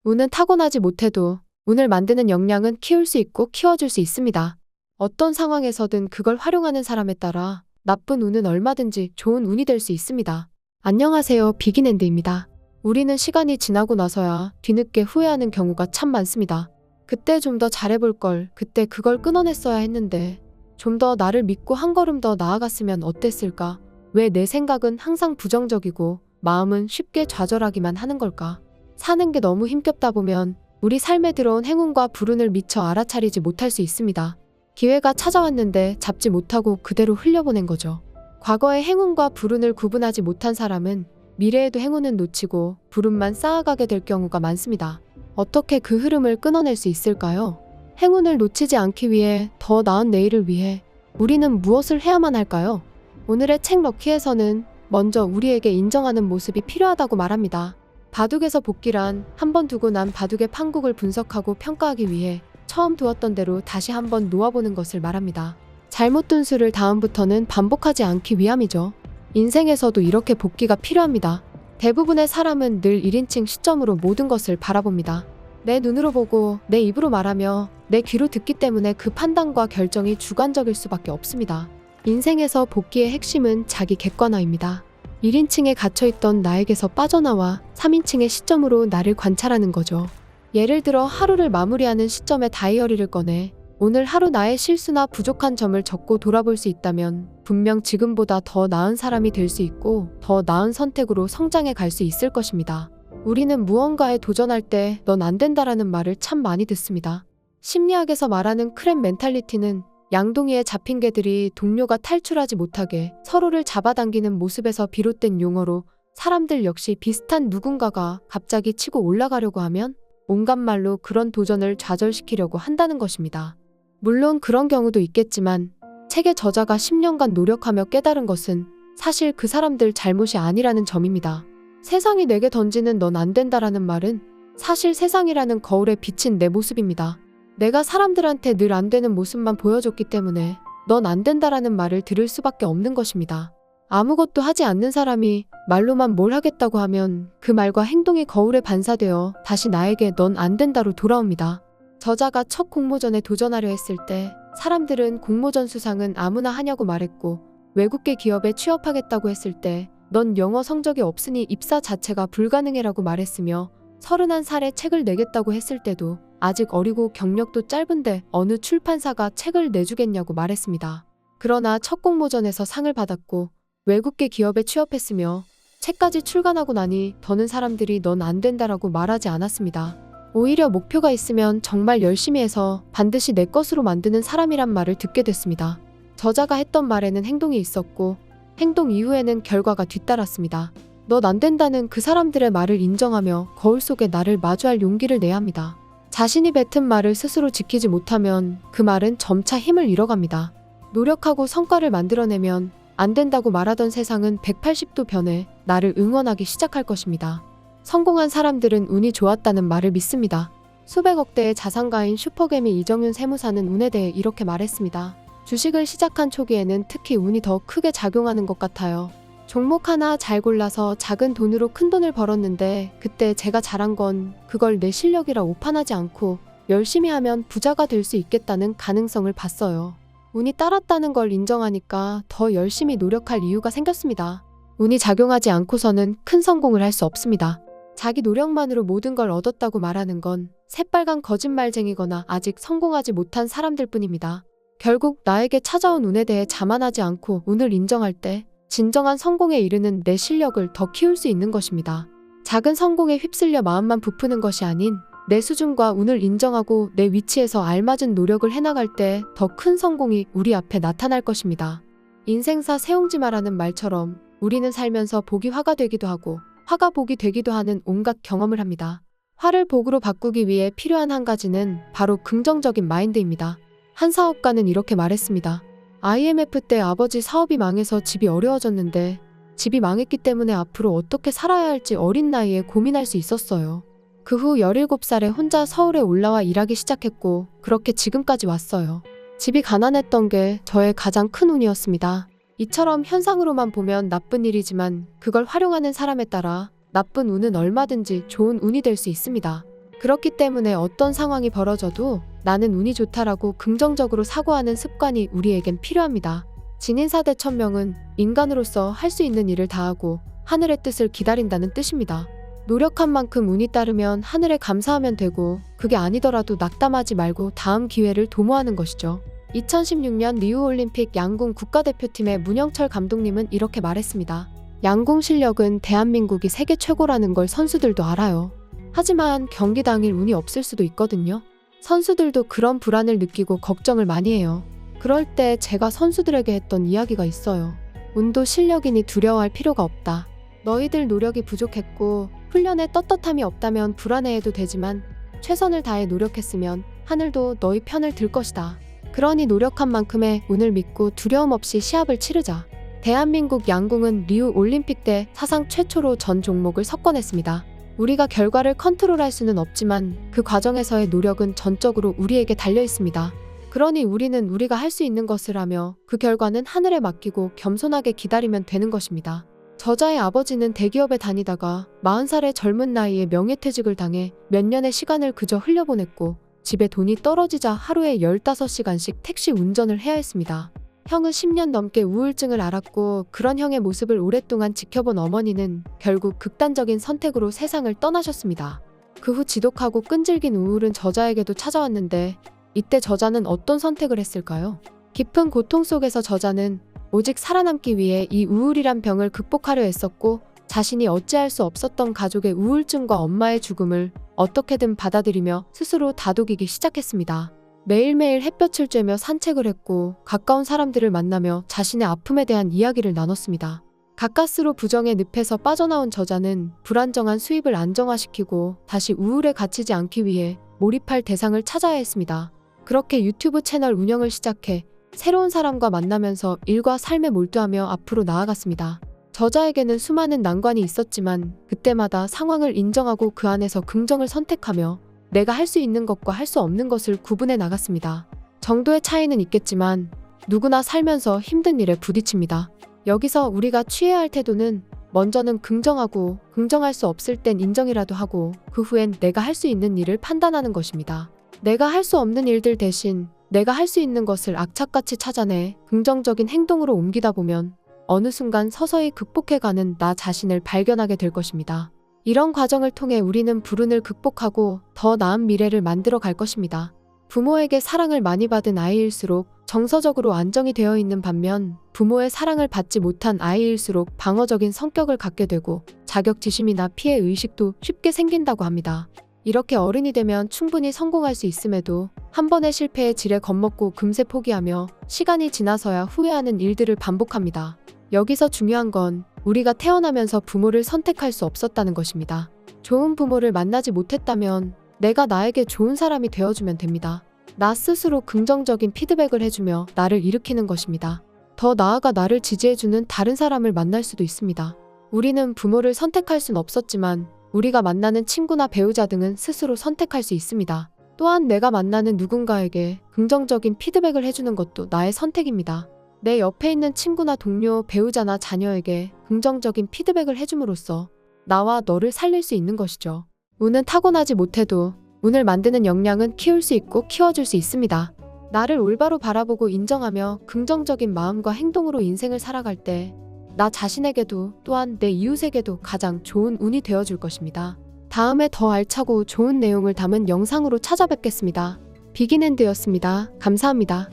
운은 타고나지 못해도 운을 만드는 역량은 키울 수 있고 키워줄 수 있습니다. 어떤 상황에서든 그걸 활용하는 사람에 따라 나쁜 운은 얼마든지 좋은 운이 될 수 있습니다. 안녕하세요, 비긴엔드입니다. 우리는 시간이 지나고 나서야 뒤늦게 후회하는 경우가 참 많습니다. 그때 좀 더 잘해볼 걸, 그때 그걸 끊어냈어야 했는데, 좀 더 나를 믿고 한 걸음 더 나아갔으면 어땠을까? 왜 내 생각은 항상 부정적이고 마음은 쉽게 좌절하기만 하는 걸까? 사는 게 너무 힘겹다 보면 우리 삶에 들어온 행운과 불운을 미처 알아차리지 못할 수 있습니다. 기회가 찾아왔는데 잡지 못하고 그대로 흘려보낸 거죠. 과거의 행운과 불운을 구분하지 못한 사람은 미래에도 행운은 놓치고 불운만 쌓아가게 될 경우가 많습니다. 어떻게 그 흐름을 끊어낼 수 있을까요? 행운을 놓치지 않기 위해, 더 나은 내일을 위해 우리는 무엇을 해야만 할까요? 오늘의 책 럭키에서는 먼저 우리에게 인정하는 모습이 필요하다고 말합니다. 바둑에서 복기란 한 번 두고 난 바둑의 판국을 분석하고 평가하기 위해 처음 두었던 대로 다시 한번 놓아보는 것을 말합니다. 잘못 둔 수를 다음부터는 반복하지 않기 위함이죠. 인생에서도 이렇게 복기가 필요합니다. 대부분의 사람은 늘 1인칭 시점으로 모든 것을 바라봅니다. 내 눈으로 보고 내 입으로 말하며 내 귀로 듣기 때문에 그 판단과 결정이 주관적일 수밖에 없습니다. 인생에서 복기의 핵심은 자기 객관화입니다. 1인칭에 갇혀있던 나에게서 빠져나와 3인칭의 시점으로 나를 관찰하는 거죠. 예를 들어 하루를 마무리하는 시점에 다이어리를 꺼내 오늘 하루 나의 실수나 부족한 점을 적고 돌아볼 수 있다면 분명 지금보다 더 나은 사람이 될 수 있고 더 나은 선택으로 성장해 갈 수 있을 것입니다. 우리는 무언가에 도전할 때 넌 안 된다라는 말을 참 많이 듣습니다. 심리학에서 말하는 크랩 멘탈리티는 양동이에 잡힌 개들이 동료가 탈출하지 못하게 서로를 잡아당기는 모습에서 비롯된 용어로 사람들 역시 비슷한 누군가가 갑자기 치고 올라가려고 하면 온갖 말로 그런 도전을 좌절시키려고 한다는 것입니다. 물론 그런 경우도 있겠지만 책의 저자가 10년간 노력하며 깨달은 것은 사실 그 사람들 잘못이 아니라는 점입니다. 세상이 내게 던지는 넌 안 된다라는 말은 사실 세상이라는 거울에 비친 내 모습입니다. 내가 사람들한테 늘 안 되는 모습만 보여줬기 때문에 넌 안 된다라는 말을 들을 수밖에 없는 것입니다. 아무것도 하지 않는 사람이 말로만 뭘 하겠다고 하면 그 말과 행동이 거울에 반사되어 다시 나에게 넌 안 된다로 돌아옵니다. 저자가 첫 공모전에 도전하려 했을 때 사람들은 공모전 수상은 아무나 하냐고 말했고 외국계 기업에 취업하겠다고 했을 때 넌 영어 성적이 없으니 입사 자체가 불가능해라고 말했으며 31살에 책을 내겠다고 했을 때도 아직 어리고 경력도 짧은데 어느 출판사가 책을 내주겠냐고 말했습니다. 그러나 첫 공모전에서 상을 받았고 외국계 기업에 취업했으며 책까지 출간하고 나니 더는 사람들이 넌 안 된다라고 말하지 않았습니다. 오히려 목표가 있으면 정말 열심히 해서 반드시 내 것으로 만드는 사람이란 말을 듣게 됐습니다. 저자가 했던 말에는 행동이 있었고 행동 이후에는 결과가 뒤따랐습니다. 넌 안 된다는 그 사람들의 말을 인정하며 거울 속에 나를 마주할 용기를 내야 합니다. 자신이 뱉은 말을 스스로 지키지 못하면 그 말은 점차 힘을 잃어갑니다. 노력하고 성과를 만들어내면 안 된다고 말하던 세상은 180도 변해 나를 응원하기 시작할 것입니다. 성공한 사람들은 운이 좋았다는 말을 믿습니다. 수백억 대의 자산가인 슈퍼개미 이정윤 세무사는 운에 대해 이렇게 말했습니다. 주식을 시작한 초기에는 특히 운이 더 크게 작용하는 것 같아요. 종목 하나 잘 골라서 작은 돈으로 큰 돈을 벌었는데 그때 제가 잘한 건 그걸 내 실력이라 오판하지 않고 열심히 하면 부자가 될 수 있겠다는 가능성을 봤어요. 운이 따랐다는 걸 인정하니까 더 열심히 노력할 이유가 생겼습니다. 운이 작용하지 않고서는 큰 성공을 할 수 없습니다. 자기 노력만으로 모든 걸 얻었다고 말하는 건 새빨간 거짓말쟁이거나 아직 성공하지 못한 사람들 뿐입니다. 결국 나에게 찾아온 운에 대해 자만하지 않고 운을 인정할 때 진정한 성공에 이르는 내 실력을 더 키울 수 있는 것입니다. 작은 성공에 휩쓸려 마음만 부푸는 것이 아닌 내 수준과 운을 인정하고 내 위치에서 알맞은 노력을 해나갈 때 더 큰 성공이 우리 앞에 나타날 것입니다. 인생사 세옹지마라는 말처럼 우리는 살면서 복이 화가 되기도 하고 화가 복이 되기도 하는 온갖 경험을 합니다. 화를 복으로 바꾸기 위해 필요한 한 가지는 바로 긍정적인 마인드입니다. 한 사업가는 이렇게 말했습니다. IMF 때 아버지 사업이 망해서 집이 어려워졌는데 집이 망했기 때문에 앞으로 어떻게 살아야 할지 어린 나이에 고민할 수 있었어요. 그 후 17살에 혼자 서울에 올라와 일하기 시작했고 그렇게 지금까지 왔어요. 집이 가난했던 게 저의 가장 큰 운이었습니다. 이처럼 현상으로만 보면 나쁜 일이지만 그걸 활용하는 사람에 따라 나쁜 운은 얼마든지 좋은 운이 될 수 있습니다. 그렇기 때문에 어떤 상황이 벌어져도 나는 운이 좋다라고 긍정적으로 사고하는 습관이 우리에겐 필요합니다. 진인사대 천명은 인간으로서 할 수 있는 일을 다하고 하늘의 뜻을 기다린다는 뜻입니다. 노력한 만큼 운이 따르면 하늘에 감사하면 되고 그게 아니더라도 낙담하지 말고 다음 기회를 도모하는 것이죠. 2016년 리우올림픽 양궁 국가대표팀의 문영철 감독님은 이렇게 말했습니다. 양궁 실력은 대한민국이 세계 최고라는 걸 선수들도 알아요. 하지만 경기 당일 운이 없을 수도 있거든요. 선수들도 그런 불안을 느끼고 걱정을 많이 해요. 그럴 때 제가 선수들에게 했던 이야기가 있어요. 운도 실력이니 두려워할 필요가 없다. 너희들 노력이 부족했고 훈련에 떳떳함이 없다면 불안해해도 되지만 최선을 다해 노력했으면 하늘도 너희 편을 들 것이다. 그러니 노력한 만큼의 운을 믿고 두려움 없이 시합을 치르자. 대한민국 양궁은 리우 올림픽 때 사상 최초로 전 종목을 석권했습니다. 우리가 결과를 컨트롤할 수는 없지만 그 과정에서의 노력은 전적으로 우리에게 달려 있습니다. 그러니 우리는 우리가 할 수 있는 것을 하며 그 결과는 하늘에 맡기고 겸손하게 기다리면 되는 것입니다. 저자의 아버지는 대기업에 다니다가 40살의 젊은 나이에 명예퇴직을 당해 몇 년의 시간을 그저 흘려보냈고 집에 돈이 떨어지자 하루에 15시간씩 택시 운전을 해야 했습니다. 형은 10년 넘게 우울증을 앓았고 그런 형의 모습을 오랫동안 지켜본 어머니는 결국 극단적인 선택으로 세상을 떠나셨습니다. 그 후 지독하고 끈질긴 우울은 저자에게도 찾아왔는데 이때 저자는 어떤 선택을 했을까요? 깊은 고통 속에서 저자는 오직 살아남기 위해 이 우울이란 병을 극복하려 했었고 자신이 어찌할 수 없었던 가족의 우울증과 엄마의 죽음을 어떻게든 받아들이며 스스로 다독이기 시작했습니다. 매일매일 햇볕을 쬐며 산책을 했고 가까운 사람들을 만나며 자신의 아픔에 대한 이야기를 나눴습니다. 가까스로 부정의 늪에서 빠져나온 저자는 불안정한 수입을 안정화시키고 다시 우울에 갇히지 않기 위해 몰입할 대상을 찾아야 했습니다. 그렇게 유튜브 채널 운영을 시작해 새로운 사람과 만나면서 일과 삶에 몰두하며 앞으로 나아갔습니다. 저자에게는 수많은 난관이 있었지만 그때마다 상황을 인정하고 그 안에서 긍정을 선택하며 내가 할 수 있는 것과 할 수 없는 것을 구분해 나갔습니다. 정도의 차이는 있겠지만 누구나 살면서 힘든 일에 부딪힙니다. 여기서 우리가 취해야 할 태도는 먼저는 긍정하고 긍정할 수 없을 땐 인정이라도 하고 그 후엔 내가 할 수 있는 일을 판단하는 것입니다. 내가 할 수 없는 일들 대신 내가 할 수 있는 것을 악착같이 찾아내 긍정적인 행동으로 옮기다 보면 어느 순간 서서히 극복해가는 나 자신을 발견하게 될 것입니다. 이런 과정을 통해 우리는 불운을 극복하고 더 나은 미래를 만들어 갈 것입니다. 부모에게 사랑을 많이 받은 아이일수록 정서적으로 안정이 되어 있는 반면 부모의 사랑을 받지 못한 아이일수록 방어적인 성격을 갖게 되고 자격지심이나 피해 의식도 쉽게 생긴다고 합니다. 이렇게 어른이 되면 충분히 성공할 수 있음에도 한 번의 실패에 지레 겁먹고 금세 포기하며 시간이 지나서야 후회하는 일들을 반복합니다. 여기서 중요한 건 우리가 태어나면서 부모를 선택할 수 없었다는 것입니다. 좋은 부모를 만나지 못했다면 내가 나에게 좋은 사람이 되어주면 됩니다. 나 스스로 긍정적인 피드백을 해주며 나를 일으키는 것입니다. 더 나아가 나를 지지해주는 다른 사람을 만날 수도 있습니다. 우리는 부모를 선택할 순 없었지만 우리가 만나는 친구나 배우자 등은 스스로 선택할 수 있습니다. 또한 내가 만나는 누군가에게 긍정적인 피드백을 해주는 것도 나의 선택입니다. 내 옆에 있는 친구나 동료, 배우자나 자녀에게 긍정적인 피드백을 해줌으로써 나와 너를 살릴 수 있는 것이죠. 운은 타고나지 못해도 운을 만드는 역량은 키울 수 있고 키워줄 수 있습니다. 나를 올바로 바라보고 인정하며 긍정적인 마음과 행동으로 인생을 살아갈 때 나 자신에게도 또한 내 이웃에게도 가장 좋은 운이 되어줄 것입니다. 다음에 더 알차고 좋은 내용을 담은 영상으로 찾아뵙겠습니다. 비긴핸드였습니다. 감사합니다.